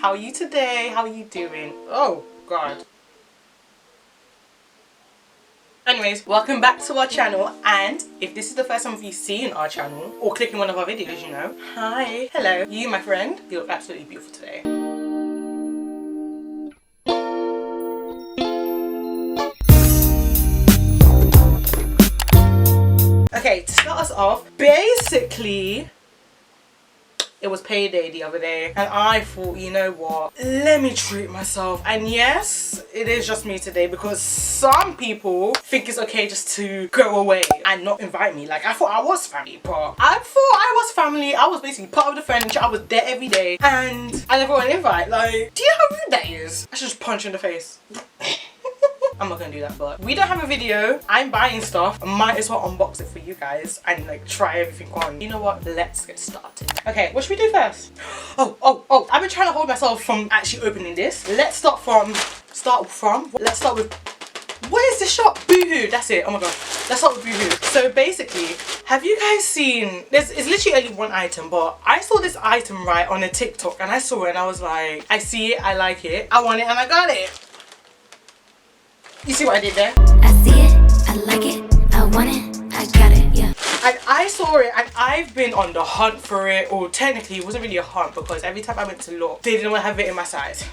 How are you today? How are you doing? Oh god. Anyways, welcome back to our channel, and if this is the first time you've seen our channel or clicking one of our videos, you know, hi, hello, you my friend, you look absolutely beautiful today. Okay, to start us off, basically it was payday the other day and I thought, you know what, let me treat myself. And yes, it is just me today because some people think it's okay just to go away and not invite me. Like, I thought I was family, but I thought I was family. I was basically part of the furniture. I was there every day and I never got an invite. Like, do you know how rude that is? I should just punch you in the face. I'm not gonna do that, but we don't have a video. I'm buying stuff. I might as well unbox it for you guys and like try everything on. You know what? Let's get started. Okay, what should we do first? Oh, I've been trying to hold myself from actually opening this. Let's start with, what is this shop? Boohoo, that's it. Oh my god. Let's start with Boohoo. So basically, have you guys seen, it's literally only one item, but I saw this item right on a TikTok and I saw it and I was like, I see it, I like it, I want it, and I got it. You see what I did there? I see it, I like it, I want it, I got it, yeah. And I saw it and I've been on the hunt for it, or technically it wasn't really a hunt because every time I went to look, they didn't want to have it in my size.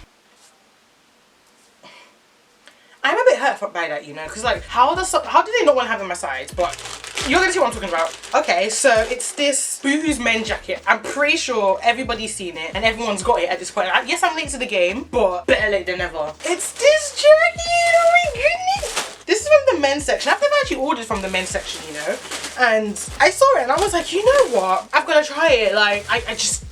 I'm a bit hurt by that, you know, because like, how do they not want to have it in my size? But you're gonna see what I'm talking about. Okay, so it's this Boohoo's men jacket. I'm pretty sure everybody's seen it and everyone's got it at this point. Yes, I'm late to the game, but better late than never. It's this jacket, oh my goodness. This is from the men's section. I've never actually ordered from the men's section, you know, and I saw it and I was like, you know what, I've got to try it. Like, I just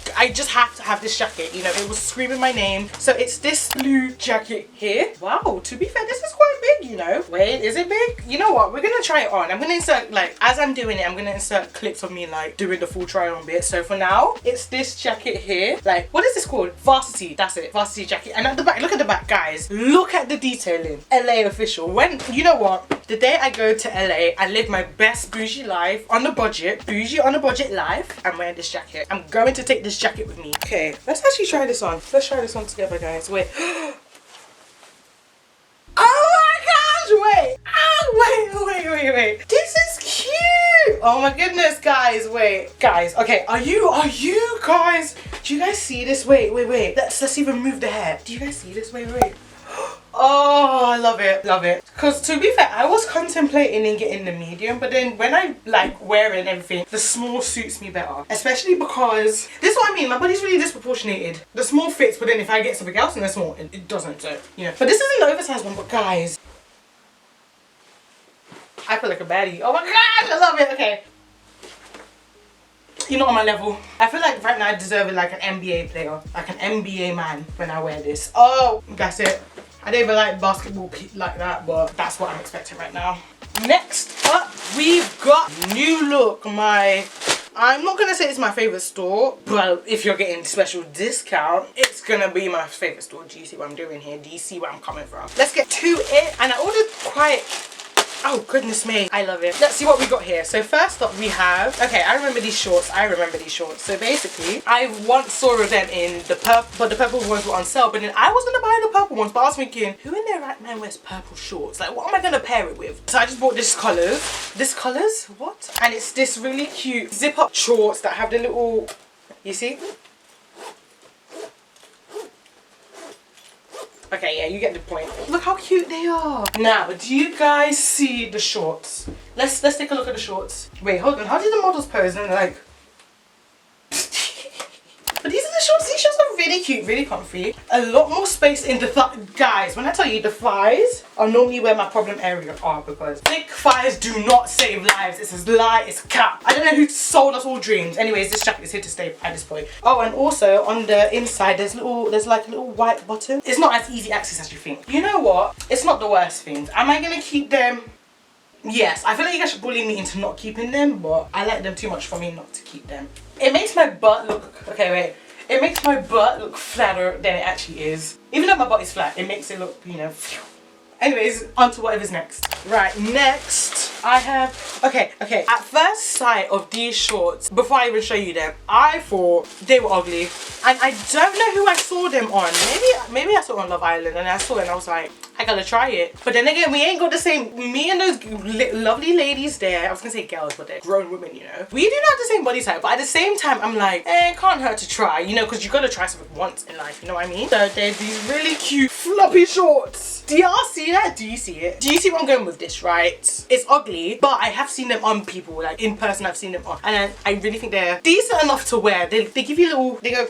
have to have this jacket, you know. It was screaming my name. So it's this blue jacket here. Wow, to be fair, this is quite big, you know. Wait, is it big? You know what, we're gonna try it on. I'm gonna insert, like, as I'm doing it, I'm gonna insert clips of me like doing the full try on bit. So for now, it's this jacket here. Like, what is this called? Varsity, that's it, varsity jacket. And at the back, look at the back, guys, look at the detailing. LA official. When, you know what, the day I go to LA, I live my best bougie life on a budget, bougie on a budget life. I'm wearing this jacket. I'm going to take this jacket with me. Okay, let's actually try this on. Let's try this on together, guys. Wait. Oh my gosh, wait. Oh, wait. This is cute. Oh my goodness, guys, wait. Guys, okay, are you guys, do you guys see this? Wait. Let's even move the hair. Do you guys see this? Wait. Oh, I love it. Because to be fair, I was contemplating in getting the medium, but then when I like wear it and everything, the small suits me better. Especially because, this is what I mean, my body's really disproportionated. The small fits, but then if I get something else in the small, it doesn't, so, you know. But this isn't the oversized one, but guys, I feel like a baddie. Oh my gosh, I love it. Okay. You're not on my level. I feel like right now I deserve it like an NBA player, like an NBA man when I wear this. Oh, that's it. I don't even like basketball like that, but that's what I'm expecting right now. Next up, we've got new look. I'm not gonna say it's my favorite store, but if you're getting special discount, it's gonna be my favorite store. Do you see what I'm doing here? Do you see where I'm coming from? Let's get to it. And I ordered quite, oh goodness me, I love it. Let's see what we got here. So first up we have, okay, I remember these shorts. So basically, I once saw them in the purple, but the purple ones were on sale, but then I was gonna buy the purple ones, but I was thinking, who in their right mind wears purple shorts? Like, what am I gonna pair it with? So I just bought this colors, what? And it's this really cute zip up shorts that have the little, you see? Okay, yeah, you get the point. Look how cute they are. Now, do you guys see the shorts? Let's take a look at the shorts. Wait, hold on. How did the models pose? And like, but these are the shorts. These shorts are really cute, really comfy. A lot more space in the guys. When I tell you the thighs are normally where my problem area are, because thick thighs do not save lives. It's a lie. It's a cap. I don't know who sold us all dreams. Anyways, this jacket is here to stay at this point. Oh, and also on the inside, there's like a little white button. It's not as easy access as you think. You know what? It's not the worst things. Am I gonna keep them? Yes, I feel like you guys should bully me into not keeping them, but I like them too much for me not to keep them. It makes my butt look, okay wait, it makes my butt look flatter than it actually is. Even though my butt is flat, it makes it look, you know, phew. Anyways, on to whatever's next. Right, next I have, okay, at first sight of these shorts, before I even show you them, I thought they were ugly, and I don't know who I saw them on. Maybe I saw it on Love Island, and I saw it and I was like, I gotta try it. But then again, we ain't got the same, me and those lovely ladies there, I was gonna say girls, but they're grown women, you know, we do not have the same body type, but at the same time I'm like, it can't hurt to try, you know, because you gotta try something once in life, you know what I mean? So there's these really cute floppy shorts. Do y'all see that? Do you see it? Do you see where I'm going with this, right? It's ugly, but I have seen them on people, like in person I've seen them on, and I really think they're decent enough to wear. They give you a little, they go,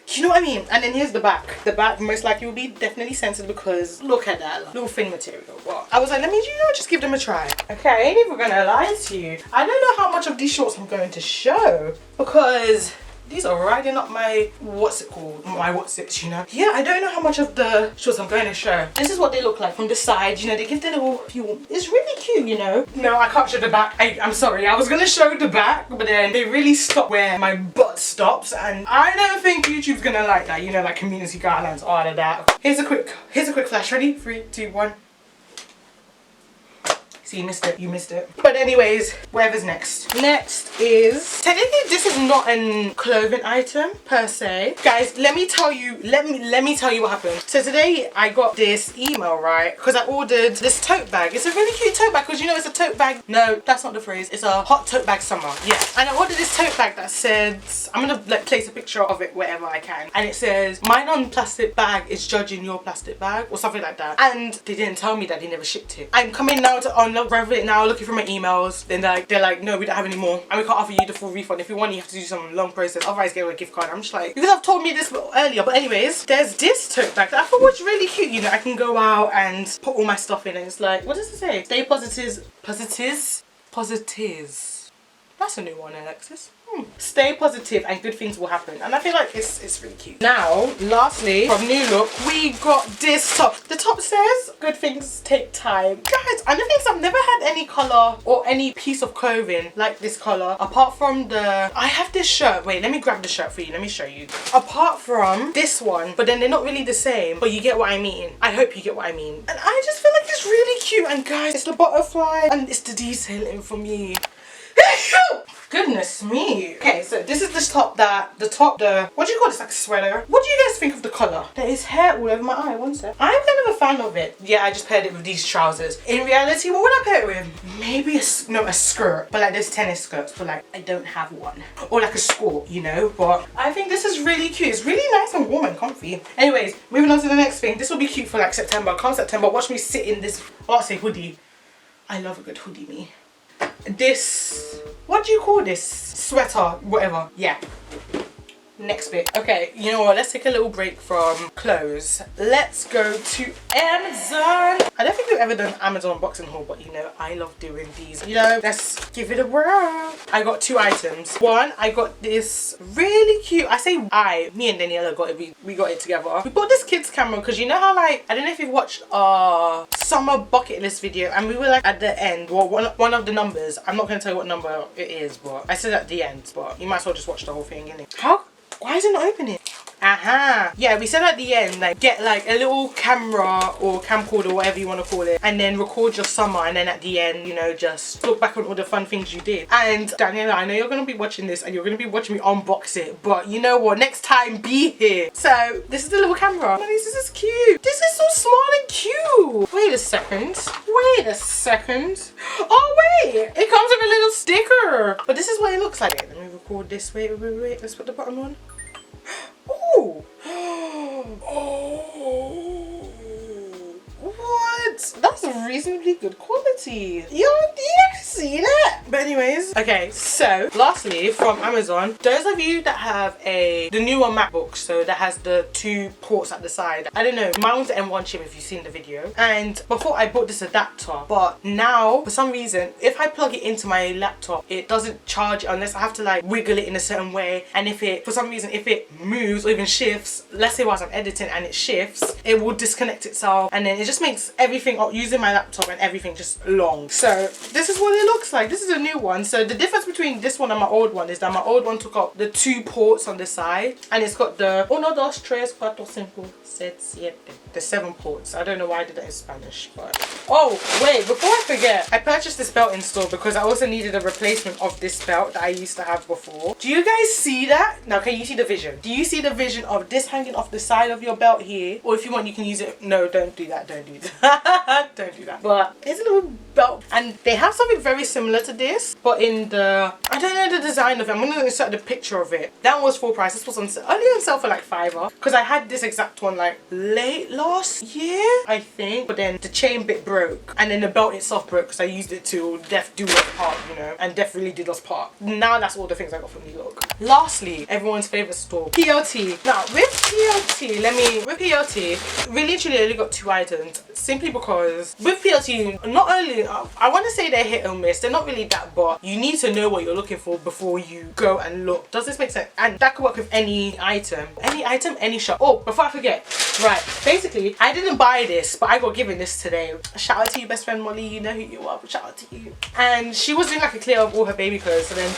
you know what I mean? And then here's the back. The back most likely will be definitely censored because look at that little thin material. But I was like, let me, you know, just give them a try. Okay, I ain't even gonna lie to you. I don't know how much of these shorts I'm going to show because these are riding up my, what's it called? My what's it, you know? Yeah, I don't know how much of the shorts I'm going to show. This is what they look like from the side, you know, they give the little fuel. It's really cute, you know? No, I can't show the back. I'm sorry, I was gonna show the back, but then they really stop where my butt stops, and I don't think YouTube's gonna like that, you know, like community guidelines, all of that. Here's a quick flash. Ready? 3, 2, 1. See, you missed it. But anyways, whatever's next. Next is, technically this is not a clothing item per se. Guys, let me tell you what happened. So today I got this email, right? Because I ordered this tote bag. It's a really cute tote bag because you know it's a tote bag. No, that's not the phrase. It's a hot tote bag summer. Yeah. And I ordered this tote bag that says, I'm gonna like place a picture of it wherever I can. And it says, my non-plastic bag is judging your plastic bag or something like that. And they didn't tell me that they never shipped it. I'm coming now to grab it now, looking for my emails. Then they're like, no, we don't have any more, and we can't offer you the full refund. If you want, you have to do some long process, otherwise get a gift card. I'm just like, you could have told me this earlier. But anyways, there's this tote bag that I thought was really cute. You know, I can go out and put all my stuff in, and it's like, what does it say? Stay positives. That's a new one, Alexis. Stay positive and good things will happen, and I feel like it's really cute. Now, lastly, from New Look, we got this top. The top says, good things take time. Guys, I don't think I've never had any color or any piece of clothing like this color, apart from I have this shirt. Wait, let me grab the shirt for you. Let me show you. Apart from this one, but then they're not really the same, but you get what I mean. I hope you get what I mean. And I just feel like it's really cute, and guys, it's the butterfly and it's the detailing for me. Goodness me. Okay, so this is the top, what do you call this, like a sweater? What do you guys think of the color? There is hair all over my eye, one sec. I'm kind of a fan of it. Yeah, I just paired it with these trousers. In reality, what would I pair it with? Maybe a skirt, but like there's tennis skirts, but like I don't have one. Or like a skirt, you know, but I think this is really cute. It's really nice and warm and comfy. Anyways, moving on to the next thing. This will be cute for like September. Come September, watch me sit in this, I'll say hoodie. I love a good hoodie, me. This, what do you call this? Sweater, whatever. Yeah. Next bit. Okay, you know what? Let's take a little break from clothes. Let's go to Amazon. I don't think we've ever done Amazon unboxing haul, but you know, I love doing these. You know, let's give it a whirl. I got 2 items. One, I got this really cute, me and Daniella got it, we got it together. We bought this kids camera because you know how, like, I don't know if you've watched our summer bucket list video, and we were like at the end, well, one of the numbers, I'm not going to tell you what number it is, but I said at the end, but you might as well just watch the whole thing, innit? Why is it not opening? Yeah, we said at the end, like, get like a little camera or camcorder, whatever you want to call it, and then record your summer, and then at the end, you know, just look back on all the fun things you did. And Daniela, I know you're going to be watching this and you're going to be watching me unbox it, but you know what, next time be here. So this is the little camera. Oh, this is cute. This is so small and cute. Wait a second. Oh wait, it comes with a little sticker, but this is what it looks like. Let me record this. Wait, let's put the bottom on. Oh, oh, what? That's a reasonably good quality. You see that? But anyways, okay, so lastly from Amazon, those of you that have the newer MacBook, so that has the 2 ports at the side, I don't know, mine was the M1 chip if you've seen the video, and before I bought this adapter, but now for some reason if I plug it into my laptop, it doesn't charge unless I have to like wiggle it in a certain way, and if it, for some reason, if it moves or even shifts, let's say whilst I'm editing and it shifts, it will disconnect itself, and then it just makes everything using my laptop and everything just long. So this is what it it looks like. This is a new one. So the difference between this one and my old one is that my old one took up the 2 ports on the side, and it's got the 1, 2, 3, 4, 5, 6, 7, the 7 ports. I don't know why I did that in Spanish, but oh wait, before I forget, I purchased this belt in store because I also needed a replacement of this belt that I used to have before. Do you guys see that? Now can you see the vision? Do you see the vision of this hanging off the side of your belt here? Or if you want, you can use it. No, don't do that. Don't do that. Don't do that. But it's a little belt, and they have something very similar to this, but in the, I don't know the design of it. I'm gonna insert the picture of it. That was full price. This was on only on sale for like $5 because I had this exact one like late last year, I think. But then the chain bit broke, and then the belt itself broke because I used it to death do us part, you know, and death really did us part. Now that's all the things I got from New York. Lastly, everyone's favorite store, PLT. Now with PLT, really truly only got 2 items, simply because with PLT, not only I want to say they're hit or miss, they're not really that, but you need to know what you're looking for before you go and look. Does this make sense? And that could work with any item, any shop. Oh, before I forget, right, basically I didn't buy this, but I got given this today. Shout out to you, best friend Molly, you know who you are, but shout out to you. And she was doing like a clear of all her baby clothes, so then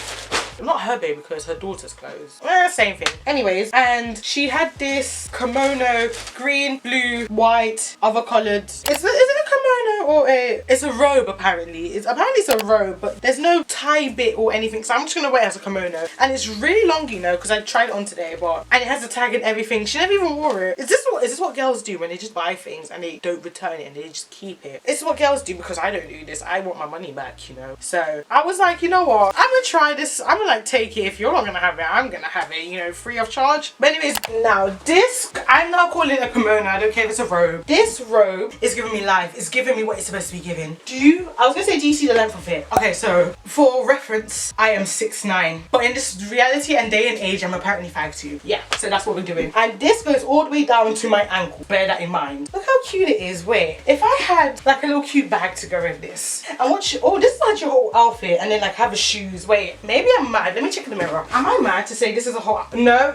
not her baby clothes, her daughter's clothes. Same thing. Anyways, and she had this kimono, green, blue, white, other coloured. Is it a kimono or it's a robe apparently. It's a robe, but there's no tie bit or anything, so I'm just gonna wear it as a kimono. And it's really long, you know, because I tried it on today, and it has a tag and everything. She never even wore it. Is this what girls do when they just buy things and they don't return it and they just keep it? It's what girls do, because I don't do this. I want my money back, you know. So I was like, you know what? I'm gonna try this. I'm gonna like take it. If you're not gonna have it, I'm gonna have it, you know, free of charge. But anyways, now this, I'm now calling it a kimono. I don't care if it's a robe. This robe is giving me life. It's giving me what it's supposed to be giving. I was gonna say, do you see the length of it? Okay, so for reference, I am 6'9", but in this reality and day and age, I'm apparently 5'2". Yeah, so that's what we're doing. And this goes all the way down to my ankle. Bear that in mind. Look how cute it is. Wait, if I had like a little cute bag to go with this, and oh, this is like your whole outfit, and then like have the shoes. Wait, maybe I'm mad. Let me check in the mirror. Am I mad to say this is a whole? No,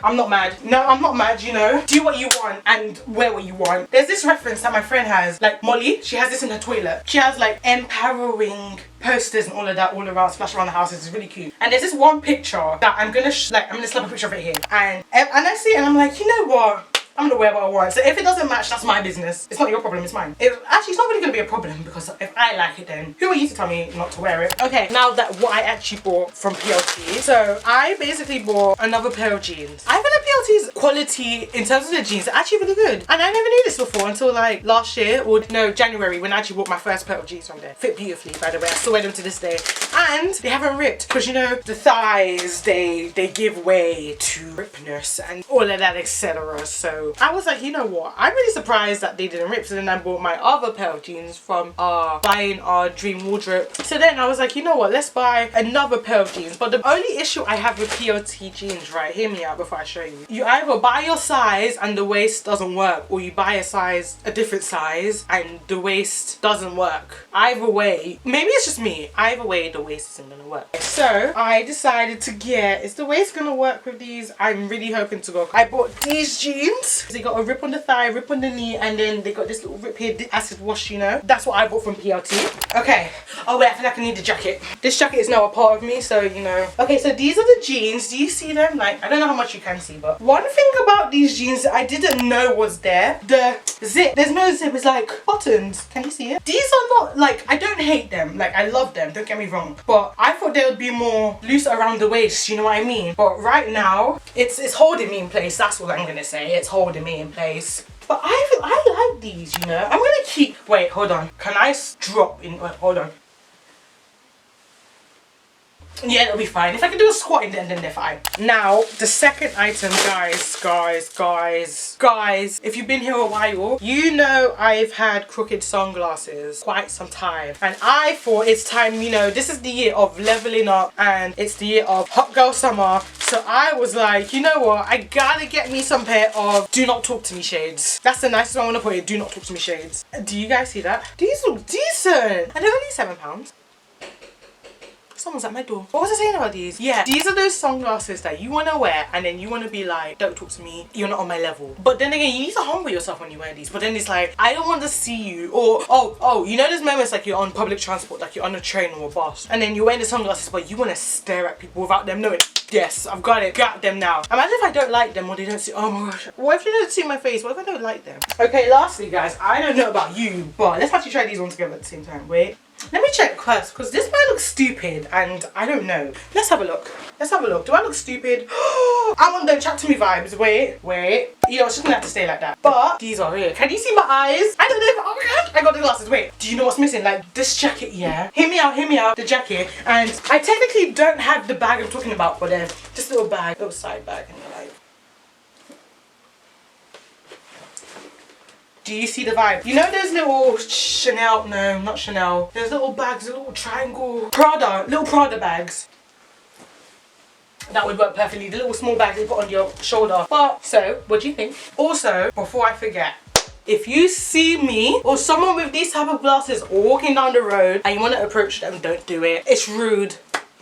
I'm not mad. No, I'm not mad, you know. Do what you want and wear what you want. There's this reference that my friend has, like Molly, she has this in her toilet. She has like empowering posters and all of that all around, splash around the house. It's really cute. And there's this one picture that I'm gonna slap a picture of it here. And I see it and I'm like, you know what? I'm gonna wear what I want. So if it doesn't match, that's my business. It's not your problem, it's mine. Actually, it's not really gonna be a problem, because if I like it, then who are you to tell me not to wear it? Okay, now that what I actually bought from PLT. So I basically bought another pair of jeans. I feel like PLT's quality in terms of the jeans are actually really good. And I never knew this before until like last year, or no, January, when I actually bought my first pair of jeans from there. Fit beautifully, by the way. I still wear them to this day. And they haven't ripped, because you know, the thighs, they give way to ripness and all of that, etc. So I was like, you know what, I'm really surprised that they didn't rip. So then I bought my other pair of jeans from buying our dream wardrobe. So then I was like, you know what, let's buy another pair of jeans. But the only issue I have with PLT jeans, right, hear me out before I show you. You either buy your size and the waist doesn't work, or you buy a different size and the waist doesn't work. Either way, maybe it's just me, either way the waist isn't gonna work. So I decided to get, is the waist gonna work with these? I'm really hoping to go. I bought these jeans. They got a rip on the thigh, rip on the knee, and then they got this little rip here, acid wash, you know. That's what I bought from PLT. Okay. Oh wait, I feel like I need a jacket. This jacket is now a part of me, so you know. Okay, so these are the jeans. Do you see them? Like, I don't know how much you can see, but one thing about these jeans that I didn't know was there, the zip. There's no zip, it's like buttons. Can you see it? These are not, like, I don't hate them. Like, I love them, don't get me wrong. But I thought they would be more loose around the waist, you know what I mean? But right now, it's holding me in place. That's what I'm gonna say. It's holding me in place. But I like these, you know. I'm gonna keep, wait, hold on. Can I drop in, wait, hold on. Yeah, it'll be fine. If I can do a squat in then they're fine. Now, the second item, guys, if you've been here a while, you know I've had crooked sunglasses quite some time. And I thought it's time, you know, this is the year of leveling up and it's the year of hot girl summer. So I was like, you know what, I gotta get me some pair of do not talk to me shades. That's the nicest one I want to put it, do not talk to me shades. Do you guys see that? These look decent. And they're only £7. Someone's at my door. What was I saying about these? Yeah, these are those sunglasses that you want to wear and then you want to be like, don't talk to me, you're not on my level. But then again, you need to humble yourself when you wear these. But then it's like, I don't want to see you. Or oh, you know those moments like you're on public transport, like you're on a train or a bus, and then you're wearing the sunglasses but you want to stare at people without them knowing, yes, I've got it, got them now. Imagine if I don't like them or they don't see, oh my gosh, what if they don't see my face? What if I don't like them? Okay, lastly guys, I don't know about you, but let's actually try these on together at the same time. Wait, let me check first, because this might look stupid and I don't know. Let's have a look. Let's have a look. Do I look stupid? I'm on don't chat to me vibes. Wait. You know, it's just gonna have to stay like that. But these are here. Can you see my eyes? I don't know if, oh my gosh, I got the glasses. Wait, do you know what's missing? Like this jacket, yeah. Hear me out, the jacket. And I technically don't have the bag I'm talking about, but then just a little bag, little side bag, and you're like, do you see the vibe? You know those little Chanel, no, not Chanel. There's little bags, a little triangle, little Prada bags. That would work perfectly. The little small bags you put on your shoulder. But, so, what do you think? Also, before I forget, if you see me or someone with these type of glasses walking down the road and you want to approach them, don't do it. It's rude.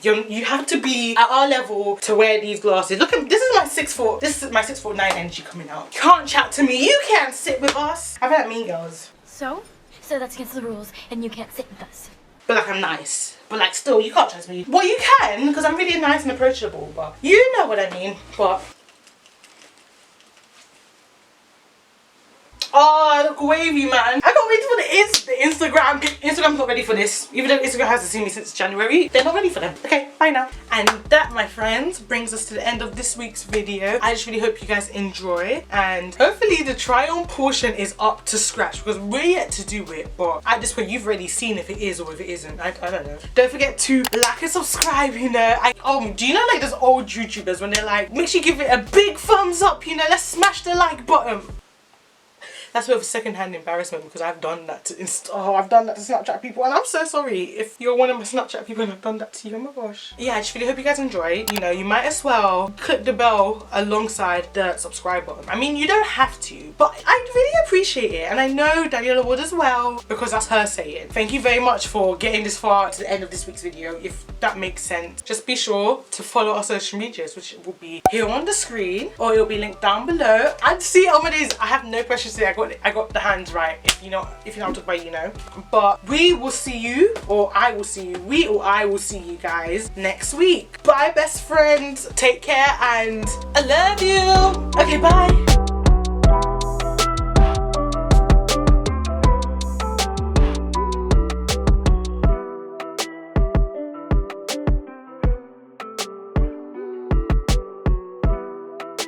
You have to be at our level to wear these glasses. Look at this is my 6'4", this is my 6'9" energy coming out. You can't chat to me. You can't sit with us. I've had Mean Girls. So that's against the rules, and you can't sit with us. But like I'm nice. But like still, you can't trust me. Well, you can, because I'm really nice and approachable. But you know what I mean. But oh, look wavy, man. I can't wait for the Instagram. Instagram's not ready for this. Even though Instagram hasn't seen me since January, they're not ready for them. Okay, bye now. And that, my friends, brings us to the end of this week's video. I just really hope you guys enjoy. And hopefully the try on portion is up to scratch, because we're yet to do it. But at this point, you've already seen if it is or if it isn't. I don't know. Don't forget to like and subscribe, you know. Do you know like those old YouTubers when they're like, make sure you give it a big thumbs up, you know, let's smash the like button. That's a bit of second-hand embarrassment because I've done that to I've done that to Snapchat people, and I'm so sorry if you're one of my Snapchat people and I've done that to you. Oh my gosh. Yeah, I just really hope you guys enjoy. You know, you might as well click the bell alongside the subscribe button. I mean, you don't have to, but I really appreciate it, and I know Daniella would as well, because that's her saying. Thank you very much for getting this far to the end of this week's video, if that makes sense. Just be sure to follow our social medias, which will be here on the screen, or it'll be linked down below. And see, oh my days, I have no pressure to say I got the hands right. If you know what I'm talking about, you know. But we will see you, or I will see you, I will see you guys next week. Bye, best friends. Take care, and I love you. Okay, bye.